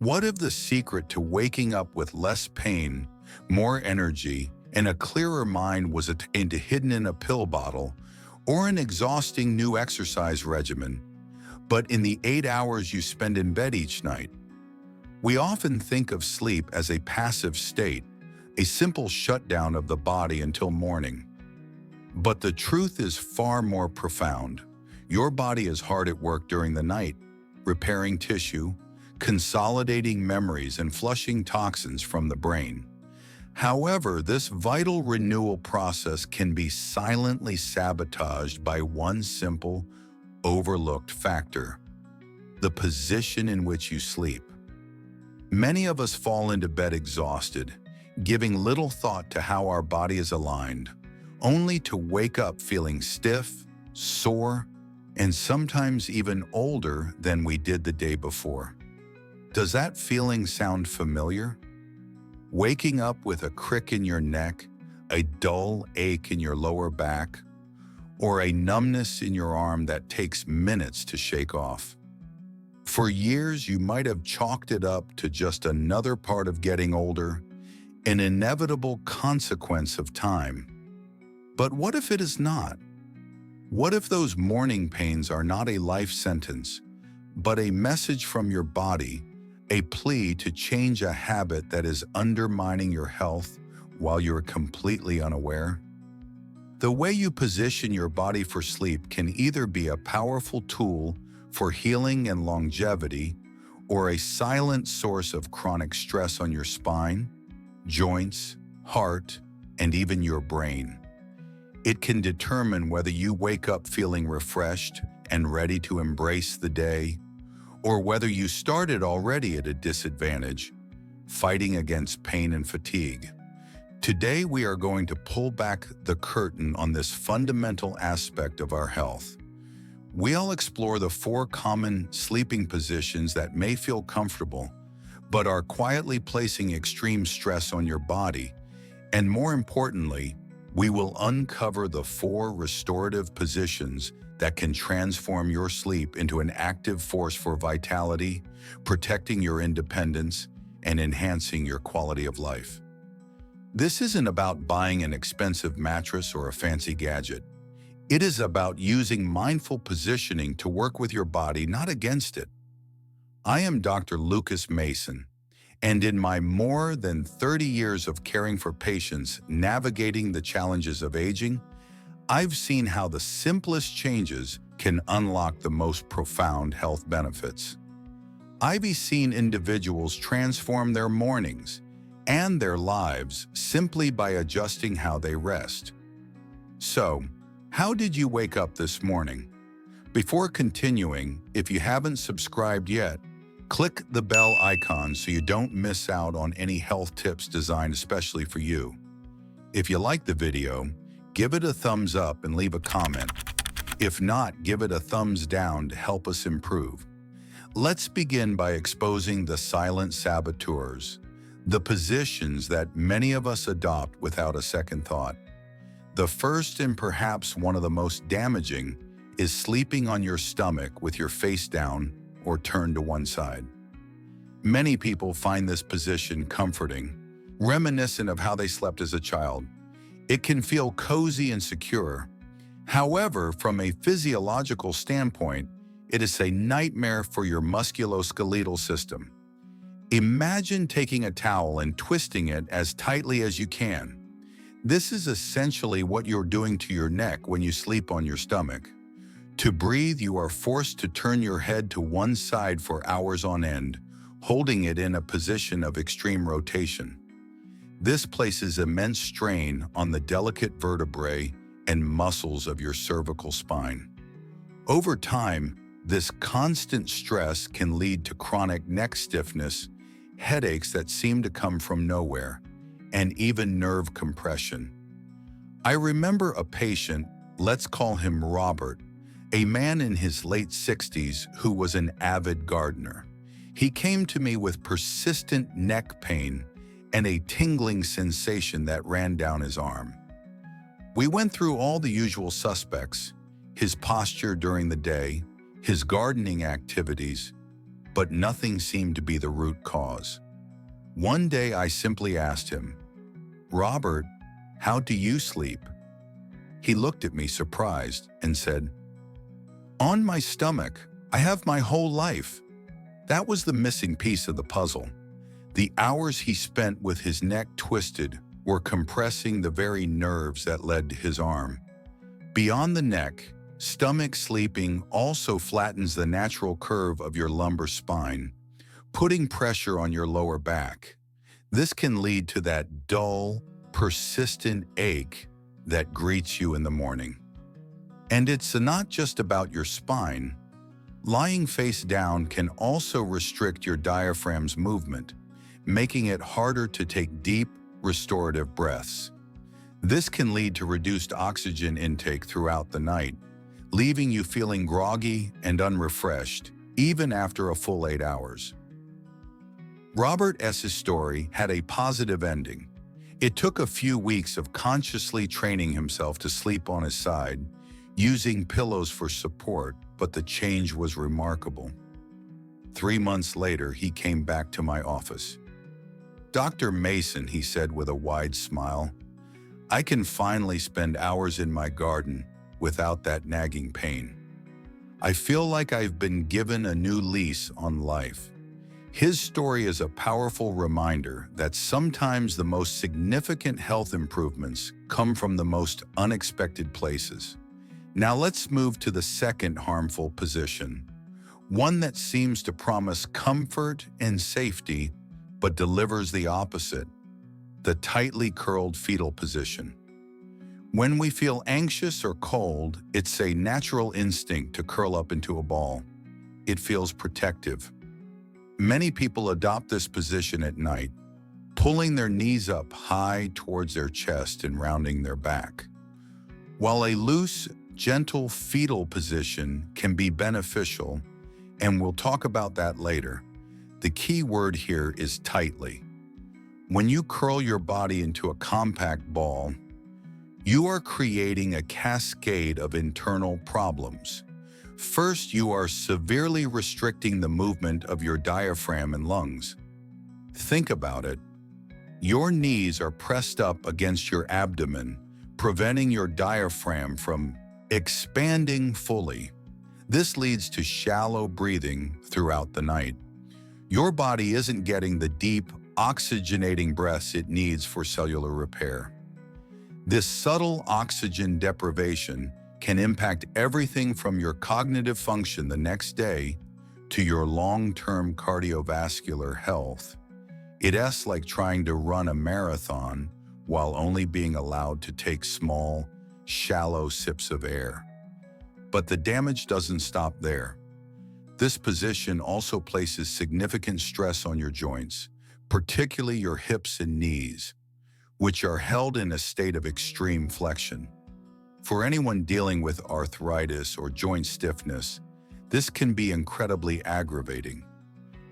What if the secret to waking up with less pain, more energy, and a clearer mind was hidden in a pill bottle or an exhausting new exercise regimen, but in the 8 hours you spend in bed each night? We often think of sleep as a passive state, a simple shutdown of the body until morning. But the truth is far more profound. Your body is hard at work during the night, repairing tissue, consolidating memories, and flushing toxins from the brain. However, this vital renewal process can be silently sabotaged by one simple, overlooked factor: the position in which you sleep. Many of us fall into bed exhausted, giving little thought to how our body is aligned, only to wake up feeling stiff, sore, and sometimes even older than we did the day before. Does that feeling sound familiar? Waking up with a crick in your neck, a dull ache in your lower back, or a numbness in your arm that takes minutes to shake off. For years, you might have chalked it up to just another part of getting older, an inevitable consequence of time. But what if it is not? What if those morning pains are not a life sentence, but a message from your body, a plea to change a habit that is undermining your health while you're completely unaware? The way you position your body for sleep can either be a powerful tool for healing and longevity, or a silent source of chronic stress on your spine, joints, heart, and even your brain. It can determine whether you wake up feeling refreshed and ready to embrace the day, or whether you started already at a disadvantage, fighting against pain and fatigue. Today, we are going to pull back the curtain on this fundamental aspect of our health. We'll explore the 4 common sleeping positions that may feel comfortable, but are quietly placing extreme stress on your body. And more importantly, we will uncover the 4 restorative positions that can transform your sleep into an active force for vitality, protecting your independence, and enhancing your quality of life. This isn't about buying an expensive mattress or a fancy gadget. It is about using mindful positioning to work with your body, not against it. I am Dr. Lucas Mason, and in my more than 30 years of caring for patients navigating the challenges of aging, I've seen how the simplest changes can unlock the most profound health benefits. I've seen individuals transform their mornings and their lives simply by adjusting how they rest. So, how did you wake up this morning? Before continuing, if you haven't subscribed yet, click the bell icon so you don't miss out on any health tips designed especially for you. If you like the video, give it a thumbs up and leave a comment. If not, give it a thumbs down to help us improve. Let's begin by exposing the silent saboteurs, the positions that many of us adopt without a second thought. The first, and perhaps one of the most damaging, is sleeping on your stomach with your face down or turned to one side. Many people find this position comforting, reminiscent of how they slept as a child. It can feel cozy and secure. However, from a physiological standpoint, it is a nightmare for your musculoskeletal system. Imagine taking a towel and twisting it as tightly as you can. This is essentially what you're doing to your neck when you sleep on your stomach. To breathe, you are forced to turn your head to one side for hours on end, holding it in a position of extreme rotation. This places immense strain on the delicate vertebrae and muscles of your cervical spine. Over time, this constant stress can lead to chronic neck stiffness, headaches that seem to come from nowhere, and even nerve compression. I remember a patient, let's call him Robert, a man in his late 60s who was an avid gardener. He came to me with persistent neck pain and a tingling sensation that ran down his arm. We went through all the usual suspects: his posture during the day, his gardening activities, but nothing seemed to be the root cause. One day I simply asked him, "Robert, how do you sleep?" He looked at me surprised and said, "On my stomach. I have my whole life." That was the missing piece of the puzzle. The hours he spent with his neck twisted were compressing the very nerves that led to his arm. Beyond the neck, stomach sleeping also flattens the natural curve of your lumbar spine, putting pressure on your lower back. This can lead to that dull, persistent ache that greets you in the morning. And it's not just about your spine. Lying face down can also restrict your diaphragm's movement, making it harder to take deep, restorative breaths. This can lead to reduced oxygen intake throughout the night, leaving you feeling groggy and unrefreshed, even after a full 8 hours. Robert S.'s story had a positive ending. It took a few weeks of consciously training himself to sleep on his side, using pillows for support, but the change was remarkable. 3 months later, he came back to my office. "Dr. Mason," he said with a wide smile, "I can finally spend hours in my garden without that nagging pain. I feel like I've been given a new lease on life." His story is a powerful reminder that sometimes the most significant health improvements come from the most unexpected places. Now let's move to the second harmful position, one that seems to promise comfort and safety, but delivers the opposite: the tightly curled fetal position. When we feel anxious or cold, it's a natural instinct to curl up into a ball. It feels protective. Many people adopt this position at night, pulling their knees up high towards their chest and rounding their back. While a loose, gentle fetal position can be beneficial, and we'll talk about that later, the key word here is tightly. When you curl your body into a compact ball, you are creating a cascade of internal problems. First, you are severely restricting the movement of your diaphragm and lungs. Think about it. Your knees are pressed up against your abdomen, preventing your diaphragm from expanding fully. This leads to shallow breathing throughout the night. Your body isn't getting the deep, oxygenating breaths it needs for cellular repair. This subtle oxygen deprivation can impact everything from your cognitive function the next day to your long-term cardiovascular health. It's like trying to run a marathon while only being allowed to take small, shallow sips of air. But the damage doesn't stop there. This position also places significant stress on your joints, particularly your hips and knees, which are held in a state of extreme flexion. For anyone dealing with arthritis or joint stiffness, this can be incredibly aggravating.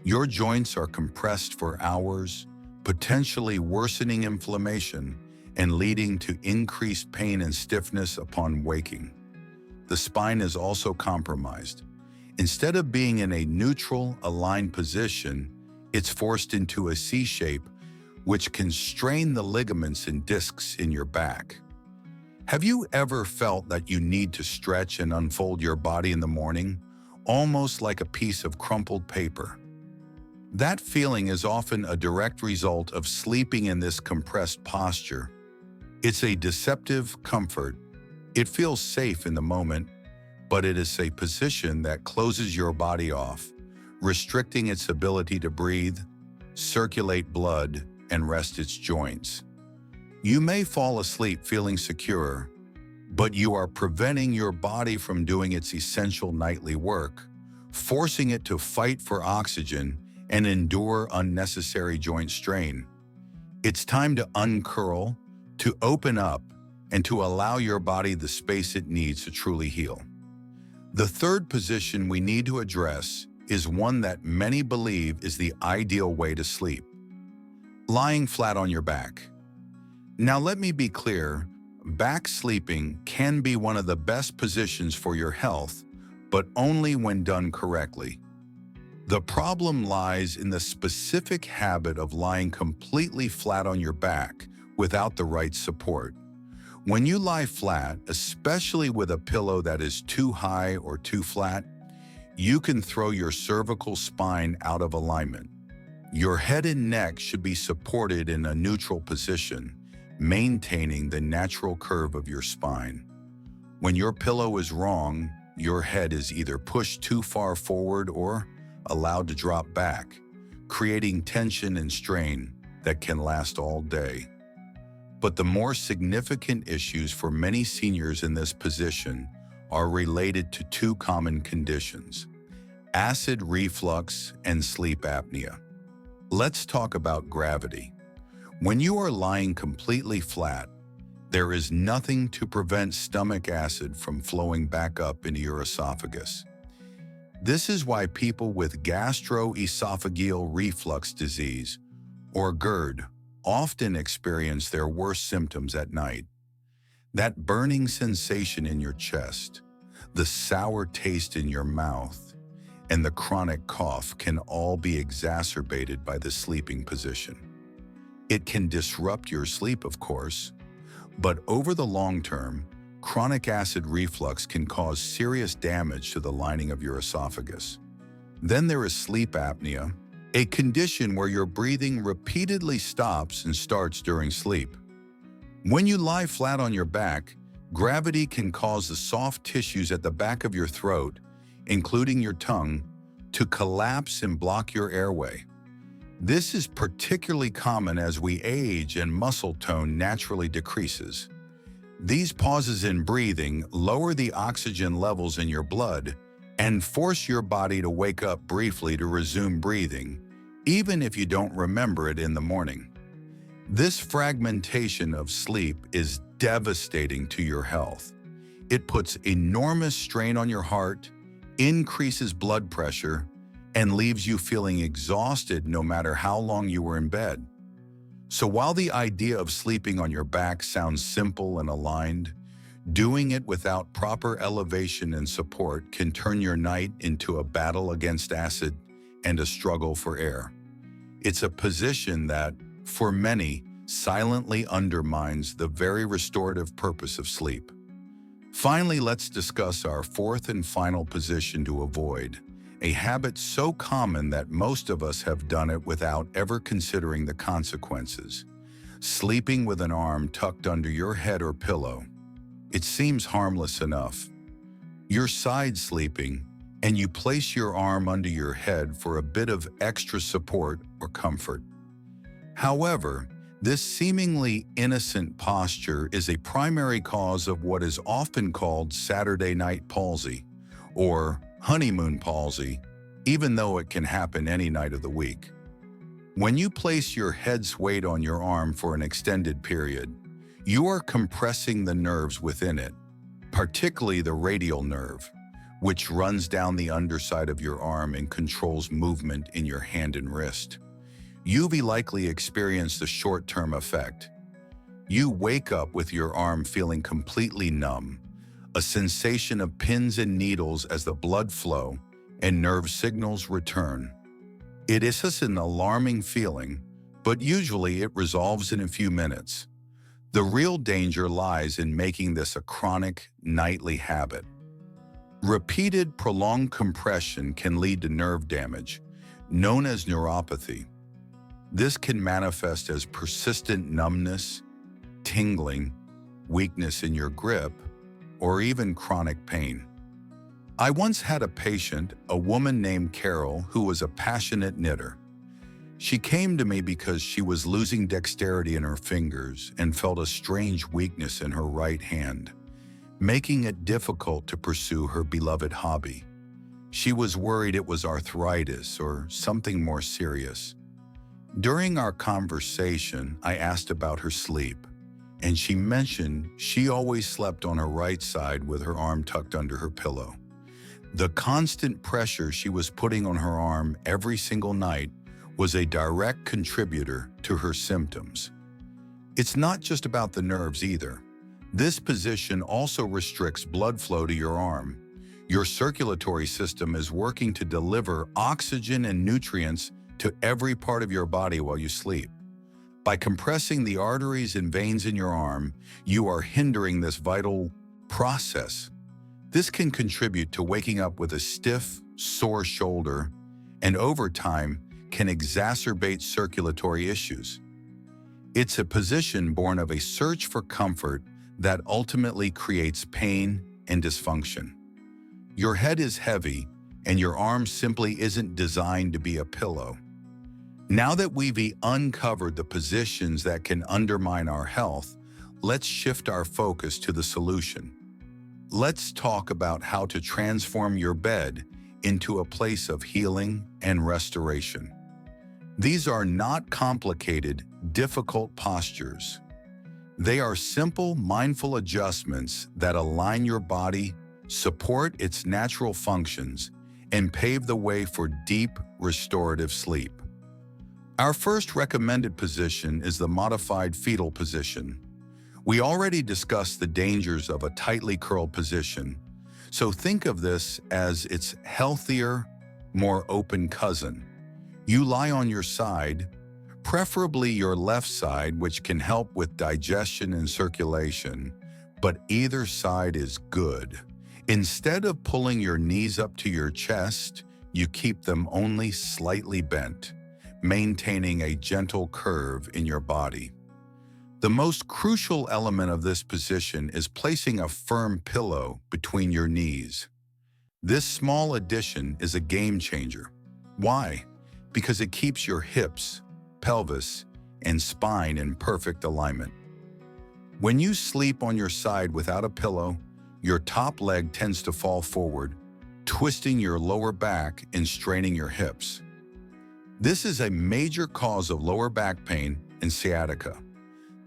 Your joints are compressed for hours, potentially worsening inflammation and leading to increased pain and stiffness upon waking. The spine is also compromised. Instead of being in a neutral, aligned position, it's forced into a C shape, which can strain the ligaments and discs in your back. Have you ever felt that you need to stretch and unfold your body in the morning, almost like a piece of crumpled paper? That feeling is often a direct result of sleeping in this compressed posture. It's a deceptive comfort. It feels safe in the moment, but it is a position that closes your body off, restricting its ability to breathe, circulate blood, and rest its joints. You may fall asleep feeling secure, but you are preventing your body from doing its essential nightly work, forcing it to fight for oxygen and endure unnecessary joint strain. It's time to uncurl, to open up, and to allow your body the space it needs to truly heal. The third position we need to address is one that many believe is the ideal way to sleep: lying flat on your back. Now let me be clear, back sleeping can be one of the best positions for your health, but only when done correctly. The problem lies in the specific habit of lying completely flat on your back without the right support. When you lie flat, especially with a pillow that is too high or too flat, you can throw your cervical spine out of alignment. Your head and neck should be supported in a neutral position, maintaining the natural curve of your spine. When your pillow is wrong, your head is either pushed too far forward or allowed to drop back, creating tension and strain that can last all day. But the more significant issues for many seniors in this position are related to two common conditions: acid reflux and sleep apnea. Let's talk about gravity. When you are lying completely flat, there is nothing to prevent stomach acid from flowing back up into your esophagus. This is why people with gastroesophageal reflux disease, or GERD, often experience their worst symptoms at night. That burning sensation in your chest, the sour taste in your mouth, and the chronic cough can all be exacerbated by the sleeping position. It can disrupt your sleep, of course, but over the long term, chronic acid reflux can cause serious damage to the lining of your esophagus. Then there is sleep apnea, a condition where your breathing repeatedly stops and starts during sleep. When you lie flat on your back, gravity can cause the soft tissues at the back of your throat, including your tongue, to collapse and block your airway. This is particularly common as we age and muscle tone naturally decreases. These pauses in breathing lower the oxygen levels in your blood and force your body to wake up briefly to resume breathing, even if you don't remember it in the morning. This fragmentation of sleep is devastating to your health. It puts enormous strain on your heart, increases blood pressure, and leaves you feeling exhausted no matter how long you were in bed. So while the idea of sleeping on your back sounds simple and aligned, doing it without proper elevation and support can turn your night into a battle against acid and a struggle for air. It's a position that, for many, silently undermines the very restorative purpose of sleep. Finally, let's discuss our fourth and final position to avoid, a habit so common that most of us have done it without ever considering the consequences: sleeping with an arm tucked under your head or pillow. It seems harmless enough. You're side sleeping, and you place your arm under your head for a bit of extra support or comfort. However, this seemingly innocent posture is a primary cause of what is often called Saturday night palsy, or honeymoon palsy, even though it can happen any night of the week. When you place your head's weight on your arm for an extended period, you are compressing the nerves within it, particularly the radial nerve, which runs down the underside of your arm and controls movement in your hand and wrist. You've likely experienced the short-term effect. You wake up with your arm feeling completely numb, a sensation of pins and needles as the blood flow and nerve signals return. It is an alarming feeling, but usually it resolves in a few minutes. The real danger lies in making this a chronic, nightly habit. Repeated, prolonged compression can lead to nerve damage, known as neuropathy. This can manifest as persistent numbness, tingling, weakness in your grip, or even chronic pain. I once had a patient, a woman named Carol, who was a passionate knitter. She came to me because she was losing dexterity in her fingers and felt a strange weakness in her right hand, making it difficult to pursue her beloved hobby. She was worried it was arthritis or something more serious. During our conversation, I asked about her sleep, and she mentioned she always slept on her right side with her arm tucked under her pillow. The constant pressure she was putting on her arm every single night was a direct contributor to her symptoms. It's not just about the nerves either. This position also restricts blood flow to your arm. Your circulatory system is working to deliver oxygen and nutrients to every part of your body while you sleep. By compressing the arteries and veins in your arm, you are hindering this vital process. This can contribute to waking up with a stiff, sore shoulder, and over time can exacerbate circulatory issues. It's a position born of a search for comfort that ultimately creates pain and dysfunction. Your head is heavy, and your arm simply isn't designed to be a pillow. Now that we've uncovered the positions that can undermine our health, let's shift our focus to the solution. Let's talk about how to transform your bed into a place of healing and restoration. These are not complicated, difficult postures. They are simple, mindful adjustments that align your body, support its natural functions, and pave the way for deep, restorative sleep. Our first recommended position is the modified fetal position. We already discussed the dangers of a tightly curled position, so think of this as its healthier, more open cousin. You lie on your side, preferably your left side, which can help with digestion and circulation, but either side is good. Instead of pulling your knees up to your chest, you keep them only slightly bent, maintaining a gentle curve in your body. The most crucial element of this position is placing a firm pillow between your knees. This small addition is a game changer. Why? Because it keeps your hips, pelvis, and spine in perfect alignment. When you sleep on your side without a pillow, your top leg tends to fall forward, twisting your lower back and straining your hips. This is a major cause of lower back pain and sciatica.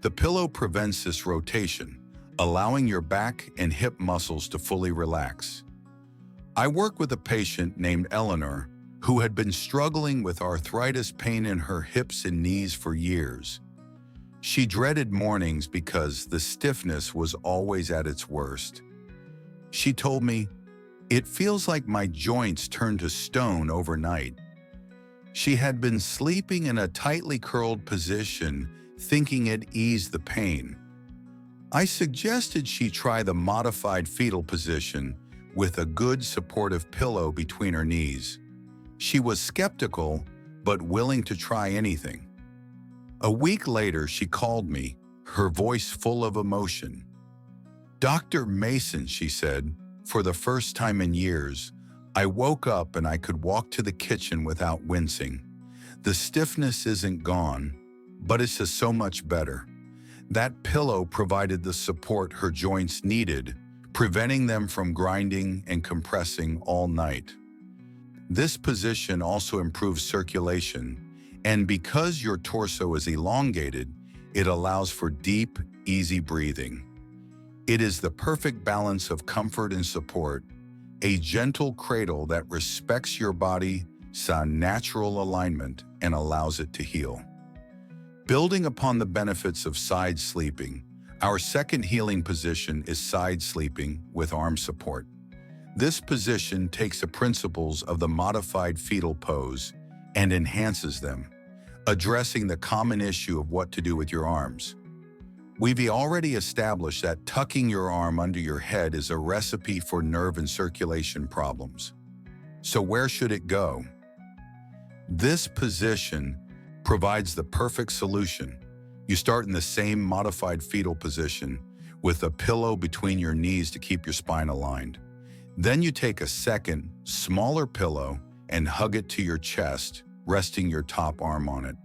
The pillow prevents this rotation, allowing your back and hip muscles to fully relax. I work with a patient named Eleanor who had been struggling with arthritis pain in her hips and knees for years. She dreaded mornings because the stiffness was always at its worst. She told me, "It feels like my joints turn to stone overnight." She had been sleeping in a tightly curled position, thinking it eased the pain. I suggested she try the modified fetal position with a good supportive pillow between her knees. She was skeptical, but willing to try anything. A week later, she called me, her voice full of emotion. "Dr. Mason," she said, "for the first time in years, I woke up and I could walk to the kitchen without wincing. The stiffness isn't gone, but it's just so much better." That pillow provided the support her joints needed, preventing them from grinding and compressing all night. This position also improves circulation, and because your torso is elongated, it allows for deep, easy breathing. It is the perfect balance of comfort and support, a gentle cradle that respects your body's natural alignment and allows it to heal. Building upon the benefits of side sleeping, our second healing position is side sleeping with arm support. This position takes the principles of the modified fetal pose and enhances them, addressing the common issue of what to do with your arms. We've already established that tucking your arm under your head is a recipe for nerve and circulation problems. So where should it go? This position provides the perfect solution. You start in the same modified fetal position with a pillow between your knees to keep your spine aligned. Then you take a second, smaller pillow and hug it to your chest, resting your top arm on it.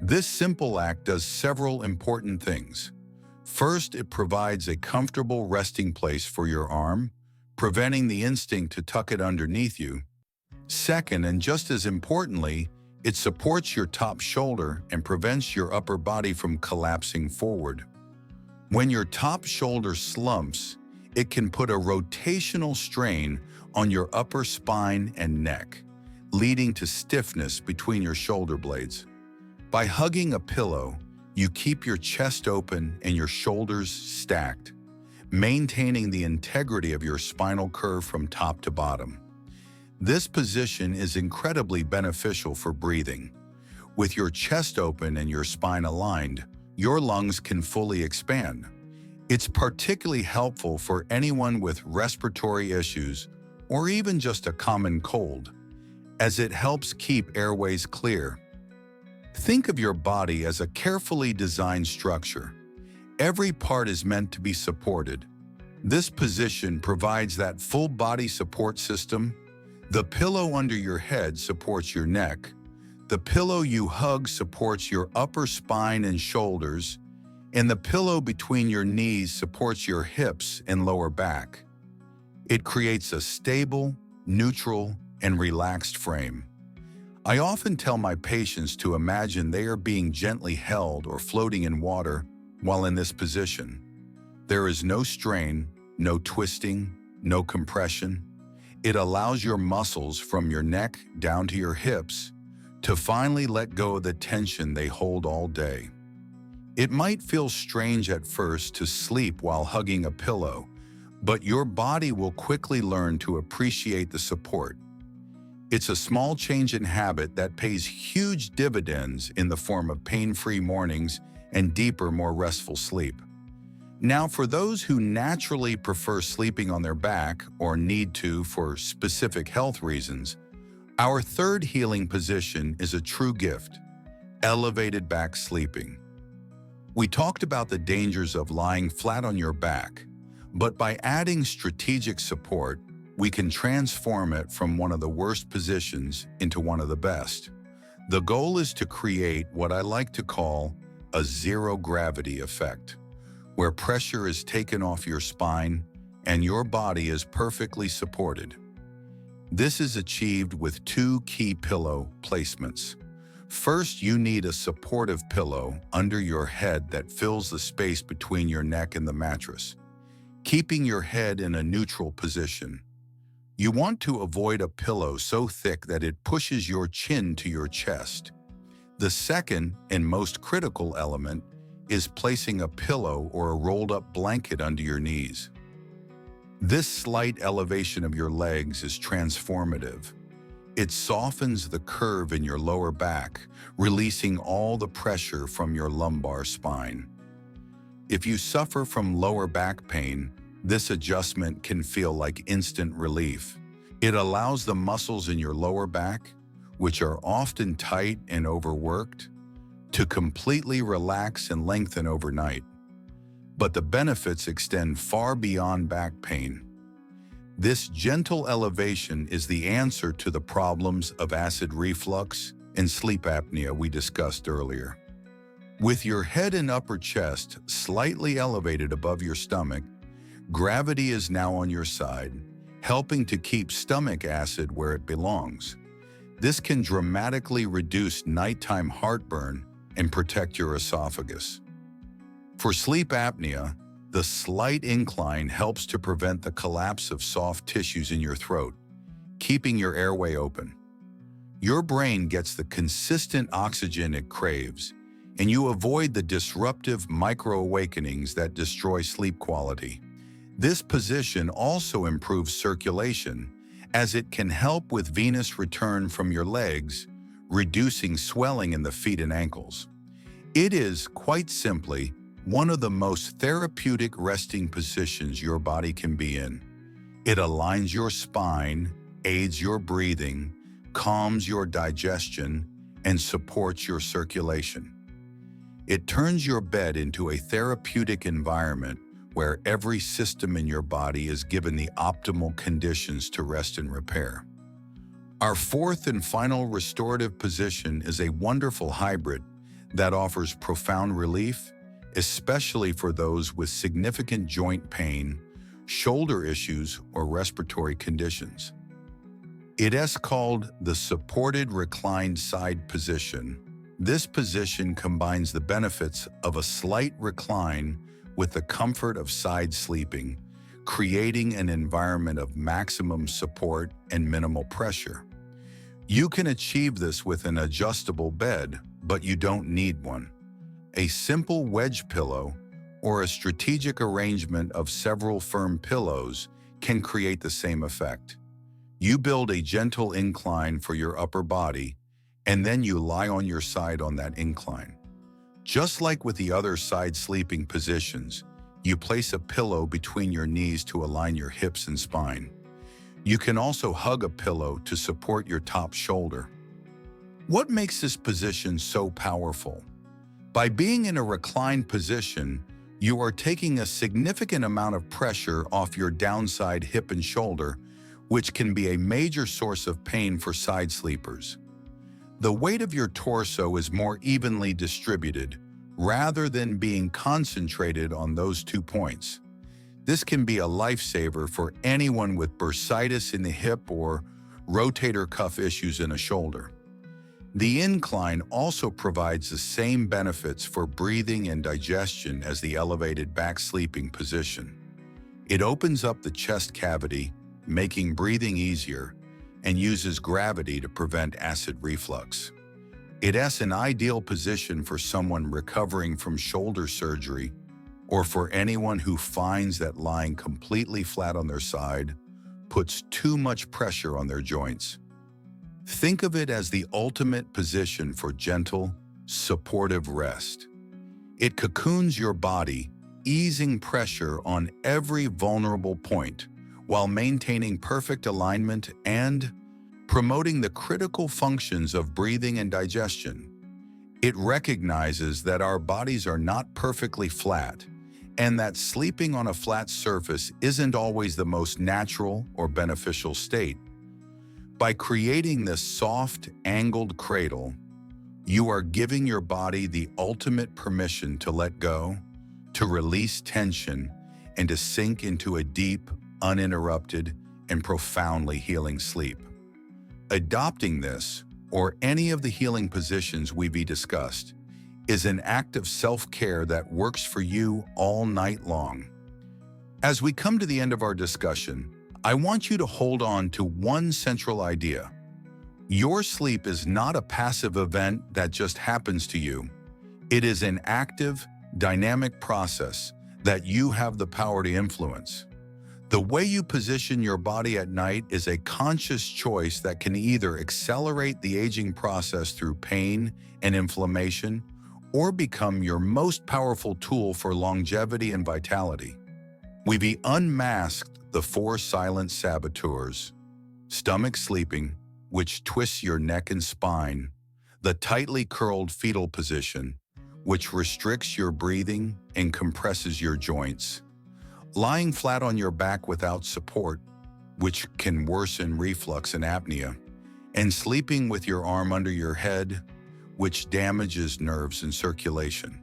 This simple act does several important things. First, it provides a comfortable resting place for your arm, preventing the instinct to tuck it underneath you. Second, and just as importantly, it supports your top shoulder and prevents your upper body from collapsing forward. When your top shoulder slumps, it can put a rotational strain on your upper spine and neck, leading to stiffness between your shoulder blades. By hugging a pillow, you keep your chest open and your shoulders stacked, maintaining the integrity of your spinal curve from top to bottom. This position is incredibly beneficial for breathing. With your chest open and your spine aligned, your lungs can fully expand. It's particularly helpful for anyone with respiratory issues or even just a common cold, as it helps keep airways clear. Think of your body as a carefully designed structure. Every part is meant to be supported. This position provides that full body support system. The pillow under your head supports your neck. The pillow you hug supports your upper spine and shoulders, and the pillow between your knees supports your hips and lower back. It creates a stable, neutral, and relaxed frame. I often tell my patients to imagine they are being gently held or floating in water while in this position. There is no strain, no twisting, no compression. It allows your muscles from your neck down to your hips to finally let go of the tension they hold all day. It might feel strange at first to sleep while hugging a pillow, but your body will quickly learn to appreciate the support. It's a small change in habit that pays huge dividends in the form of pain-free mornings and deeper, more restful sleep. Now, for those who naturally prefer sleeping on their back or need to for specific health reasons, our third healing position is a true gift: elevated back sleeping. We talked about the dangers of lying flat on your back, but by adding strategic support, we can transform it from one of the worst positions into one of the best. The goal is to create what I like to call a zero-gravity effect, where pressure is taken off your spine and your body is perfectly supported. This is achieved with two key pillow placements. First, you need a supportive pillow under your head that fills the space between your neck and the mattress, keeping your head in a neutral position. You want to avoid a pillow so thick that it pushes your chin to your chest. The second and most critical element is placing a pillow or a rolled-up blanket under your knees. This slight elevation of your legs is transformative. It softens the curve in your lower back, releasing all the pressure from your lumbar spine. If you suffer from lower back pain, this adjustment can feel like instant relief. It allows the muscles in your lower back, which are often tight and overworked, to completely relax and lengthen overnight. But the benefits extend far beyond back pain. This gentle elevation is the answer to the problems of acid reflux and sleep apnea we discussed earlier. With your head and upper chest slightly elevated above your stomach, gravity is now on your side, helping to keep stomach acid where it belongs. This can dramatically reduce nighttime heartburn and protect your esophagus. For sleep apnea, the slight incline helps to prevent the collapse of soft tissues in your throat, keeping your airway open. Your brain gets the consistent oxygen it craves, and you avoid the disruptive micro-awakenings that destroy sleep quality. This position also improves circulation, as it can help with venous return from your legs, reducing swelling in the feet and ankles. It is, quite simply, one of the most therapeutic resting positions your body can be in. It aligns your spine, aids your breathing, calms your digestion, and supports your circulation. It turns your bed into a therapeutic environment where every system in your body is given the optimal conditions to rest and repair. Our fourth and final restorative position is a wonderful hybrid that offers profound relief, especially for those with significant joint pain, shoulder issues, or respiratory conditions. It is called the supported reclined side position. This position combines the benefits of a slight recline with the comfort of side sleeping, creating an environment of maximum support and minimal pressure. You can achieve this with an adjustable bed, but you don't need one. A simple wedge pillow or a strategic arrangement of several firm pillows can create the same effect. You build a gentle incline for your upper body, and then you lie on your side on that incline. Just like with the other side sleeping positions, you place a pillow between your knees to align your hips and spine. You can also hug a pillow to support your top shoulder. What makes this position so powerful? By being in a reclined position, you are taking a significant amount of pressure off your downside hip and shoulder, which can be a major source of pain for side sleepers. The weight of your torso is more evenly distributed, rather than being concentrated on those 2 points. This can be a lifesaver for anyone with bursitis in the hip or rotator cuff issues in a shoulder. The incline also provides the same benefits for breathing and digestion as the elevated back sleeping position. It opens up the chest cavity, making breathing easier, and uses gravity to prevent acid reflux. It is an ideal position for someone recovering from shoulder surgery or for anyone who finds that lying completely flat on their side puts too much pressure on their joints. Think of it as the ultimate position for gentle, supportive rest. It cocoons your body, easing pressure on every vulnerable point while maintaining perfect alignment and promoting the critical functions of breathing and digestion. It recognizes that our bodies are not perfectly flat and that sleeping on a flat surface isn't always the most natural or beneficial state. By creating this soft, angled cradle, you are giving your body the ultimate permission to let go, to release tension, and to sink into a deep, uninterrupted, and profoundly healing sleep. Adopting this, or any of the healing positions we've discussed, is an act of self-care that works for you all night long. As we come to the end of our discussion, I want you to hold on to one central idea. Your sleep is not a passive event that just happens to you. It is an active, dynamic process that you have the power to influence. The way you position your body at night is a conscious choice that can either accelerate the aging process through pain and inflammation, or become your most powerful tool for longevity and vitality. We've unmasked the 4 silent saboteurs: stomach sleeping, which twists your neck and spine; the tightly curled fetal position, which restricts your breathing and compresses your joints; lying flat on your back without support, which can worsen reflux and apnea; and sleeping with your arm under your head, which damages nerves and circulation.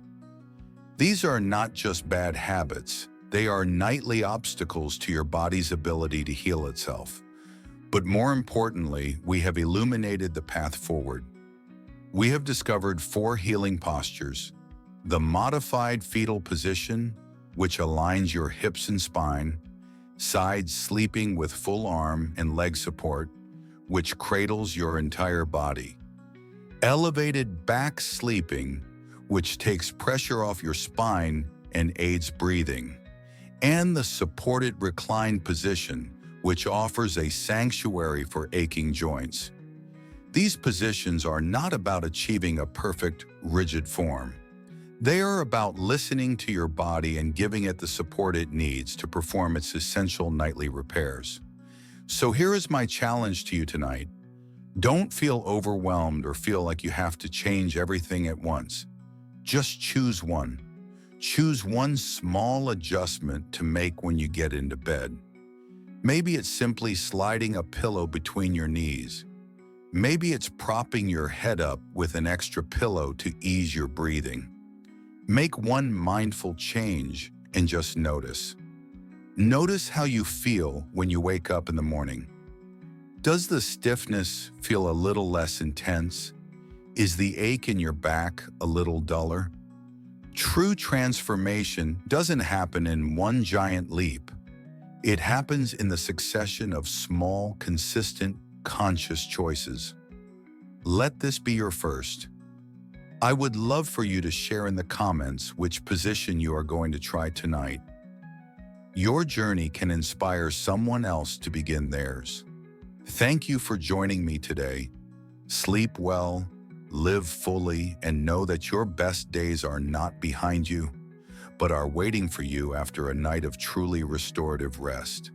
These are not just bad habits, they are nightly obstacles to your body's ability to heal itself. But more importantly, we have illuminated the path forward. We have discovered 4 healing postures: the modified fetal position, which aligns your hips and spine; side sleeping with full arm and leg support, which cradles your entire body; elevated back sleeping, which takes pressure off your spine and aids breathing; and the supported reclined position, which offers a sanctuary for aching joints. These positions are not about achieving a perfect, rigid form. They are about listening to your body and giving it the support it needs to perform its essential nightly repairs. So here is my challenge to you tonight. Don't feel overwhelmed or feel like you have to change everything at once. Just choose one. Choose one small adjustment to make when you get into bed. Maybe it's simply sliding a pillow between your knees. Maybe it's propping your head up with an extra pillow to ease your breathing. Make one mindful change and just notice. Notice how you feel when you wake up in the morning. Does the stiffness feel a little less intense? Is the ache in your back a little duller? True transformation doesn't happen in one giant leap. It happens in the succession of small, consistent, conscious choices. Let this be your first. I would love for you to share in the comments which position you are going to try tonight. Your journey can inspire someone else to begin theirs. Thank you for joining me today. Sleep well, live fully, and know that your best days are not behind you, but are waiting for you after a night of truly restorative rest.